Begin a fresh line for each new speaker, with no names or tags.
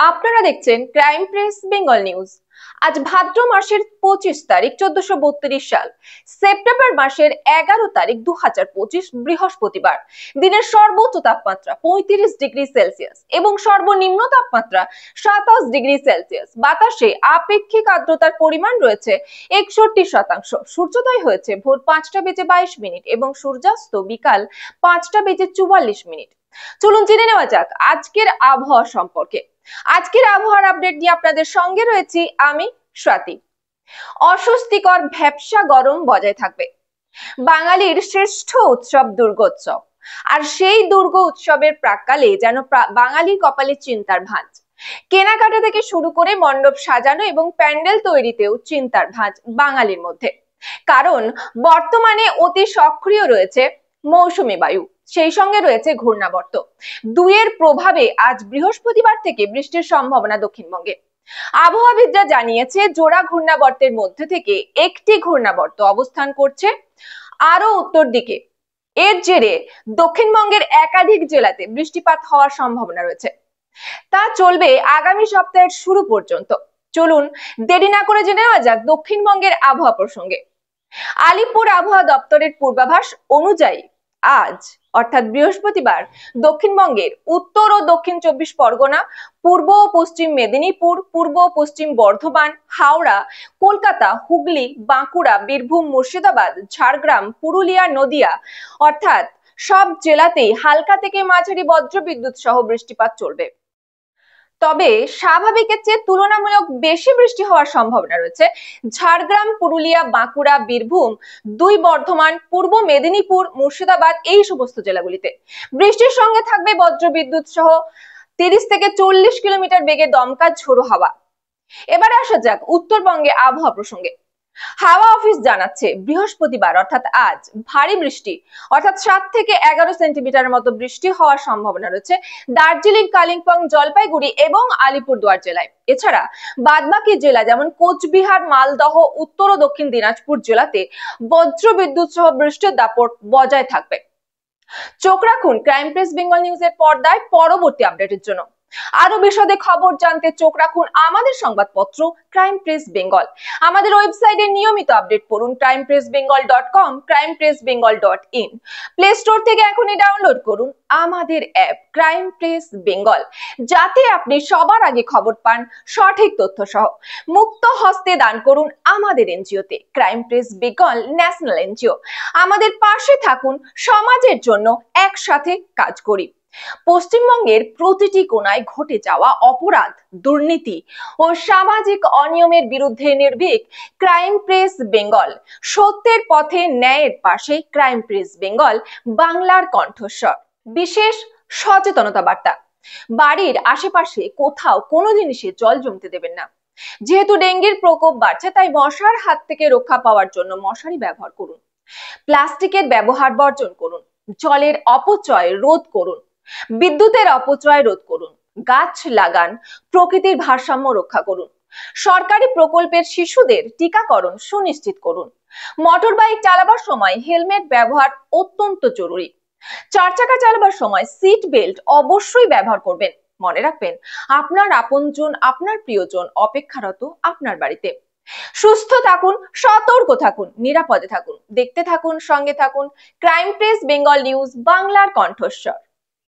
আপনারা দেখছেন crime press Bengal news. আজ ভাদ্র মাসের 25 তারিখ 1432 সাল, সেপ্টেম্বর মাসের 11 তারিখ 2025 বৃহস্পতিবার। দিনের সর্বোচ্চ তাপমাত্রা 35 ডিগ্রি সেলসিয়াস এবং সর্বনিম্ন তাপমাত্রা 27 ডিগ্রি সেলসিয়াস। বাতাসে আপেক্ষিক আর্দ্রতার পরিমাণ রয়েছে 61%। সূর্যোদয় হয়েছে ভোর 5:22 এবং সূর্যাস্ত বিকাল 5:44। চলুন জেনে নেওয়া যাক আজকের আবহাওয়া সম্পর্কে। আজকের আবহাওয়ার আপডেট নিয়ে আপনাদের সঙ্গে রয়েছি আমি স্বাতি। অস্বস্তিকর ভ্যাপসা গরম বজায় থাকবে। বাঙালির শ্রেষ্ঠ উৎসব দুর্গোৎসব, আর সেই দুর্গ উৎসবের প্রাক্কালে যেন বাঙালির কপালে চিন্তার ভাঁজ। কেনাকাটা থেকে শুরু করে মণ্ডপ সাজানো এবং প্যান্ডেল তৈরিতেও চিন্তার ভাঁজ বাঙালির মধ্যে। কারণ বর্তমানে অতি সক্রিয় রয়েছে মৌসুমী বায়ু, সেই সঙ্গে রয়েছে ঘূর্ণাবর্ত। দুইয়ের প্রভাবে আজ বৃহস্পতিবার থেকে বৃষ্টির সম্ভাবনা দক্ষিণবঙ্গে। আবহাওয়াবিদরা জানিয়েছে জোড়া ঘূর্ণাবর্তের মধ্যে থেকে একটি ঘূর্ণাবর্ত অবস্থান করছে আরো উত্তর দিকে। এর জেরে দক্ষিণবঙ্গের একাধিক জেলাতে বৃষ্টিপাত হওয়ার সম্ভাবনা রয়েছে। তা চলবে আগামী সপ্তাহের শুরু পর্যন্ত। চলুন দেরি না করে জেনে নেওয়া যাক দক্ষিণবঙ্গের আবহাওয়া প্রসঙ্গে। আলিপুর আবহাওয়া দপ্তরের পূর্বাভাস অনুযায়ী আজ অর্থাৎ বৃহস্পতিবার দক্ষিণবঙ্গের উত্তর ও দক্ষিণ 24 পরগনা, পূর্ব ও পশ্চিম মেদিনীপুর, পূর্ব ও পশ্চিম বর্ধমান, হাওড়া, কলকাতা, হুগলি, বাঁকুড়া, বীরভূম, মুর্শিদাবাদ, ঝাড়গ্রাম, পুরুলিয়া, নদিয়া অর্থাৎ সব জেলাতেই হালকা থেকে মাঝারি বজ্রবিদ্যুৎ সহ বৃষ্টিপাত চলবে। তবে স্বাভাবিকের চেয়ে তুলনামূলক বেশি বৃষ্টি হওয়ার সম্ভাবনা রয়েছে ঝাড়গ্রাম, পুরুলিয়া, বাঁকুড়া, বীরভূম, দুই বর্ধমান, পূর্ব মেদিনীপুর, মুর্শিদাবাদ এই সমস্ত জেলাগুলিতে। বৃষ্টির সঙ্গে থাকবে বজ্রবিদ্যুৎ সহ 30 থেকে 40 কিলোমিটার বেগে দমকা ঝোড়ো হাওয়া। এবারে আসা যাক উত্তরবঙ্গে আবহাওয়া প্রসঙ্গে। হাওয়া অফিস জানাচ্ছে বৃহস্পতিবার অর্থাৎ আজ ভারী বৃষ্টি অর্থাৎ 7 থেকে 11 সেন্টিমিটারের মতো বৃষ্টি হওয়ার সম্ভাবনা রয়েছে দার্জিলিং, কালিম্পং, জলপাইগুড়ি এবং আলিপুরদুয়ার জেলায়। এছাড়া বাদবাকি জেলা যেমন কোচবিহার, মালদহ, উত্তর ও দক্ষিণ দিনাজপুর জেলাতে বজ্রবিদ্যুৎ সহ বৃষ্টির দাপট বজায় থাকবে। চোখ রাখুন ক্রাইম প্রেস বেঙ্গল নিউজের পর্দায় পরবর্তী আপডেটের জন্য। আরো বিশদে খবর জানতে চোখ রাখুন আমাদের সংবাদপত্র ক্রাইম প্রেস বেঙ্গল। আমাদের ওয়েবসাইটে নিয়মিত আপডেট পড়ুন crimepressbengal.com, crimepressbengal.in। প্লে স্টোর থেকে এখনই ডাউনলোড করুন আমাদের অ্যাপ ক্রাইম প্রেস বেঙ্গল, যাতে আপনি সবার আগে খবর পান সঠিক তথ্য সহ। মুক্ত হস্তে দান করুন আমাদের এনজিওতে, crime press Bengal national NGO. আমাদের পাশে থাকুন, সমাজের জন্য একসাথে কাজ করি। পশ্চিমবঙ্গের প্রতিটি কোণায় ঘটে যাওয়া অপরাধ, দুর্নীতি ও সামাজিক অনিয়মের বিরুদ্ধে নির্ভীক ক্রাইম প্রেস বেঙ্গল। সত্যের পথে, ন্যায়ের পাশে ক্রাইম প্রেস বেঙ্গল, বাংলার কণ্ঠস্বর। বিশেষ সচেতনতা বার্তা। বাড়ির আশেপাশে কোথাও কোনো জিনিসে জল জমতে দেবেন না। যেহেতু ডেঙ্গির প্রকোপ বাড়ছে, তাই মশার হাত থেকে রক্ষা পাওয়ার জন্য মশারি ব্যবহার করুন। প্লাস্টিকের ব্যবহার বর্জন করুন। জলের অপচয় রোধ করুন। বিদ্যুতের অপচয় রোধ করুন। গাছ লাগান। প্রকৃতির ভারসাম্য রক্ষা করুন। সরকারি প্রকল্পের শিশুদের টিকাকরণ সুনিশ্চিত করুন। মোটর বাইক চালাবার সময় হেলমেট ব্যবহার অত্যন্ত জরুরি। 4 চাকা চালাবার সময় সিট বেল্ট অবশ্যই ব্যবহার করবেন। মনে রাখবেন, আপনার আপনজন, আপনার প্রিয়জন অপেক্ষারত আপনার বাড়িতে। সুস্থ থাকুন, সতর্ক থাকুন, নিরাপদে থাকুন। দেখতে থাকুন, সঙ্গে থাকুন ক্রাইম প্রেস বেঙ্গল নিউজ, বাংলার কণ্ঠস্বর।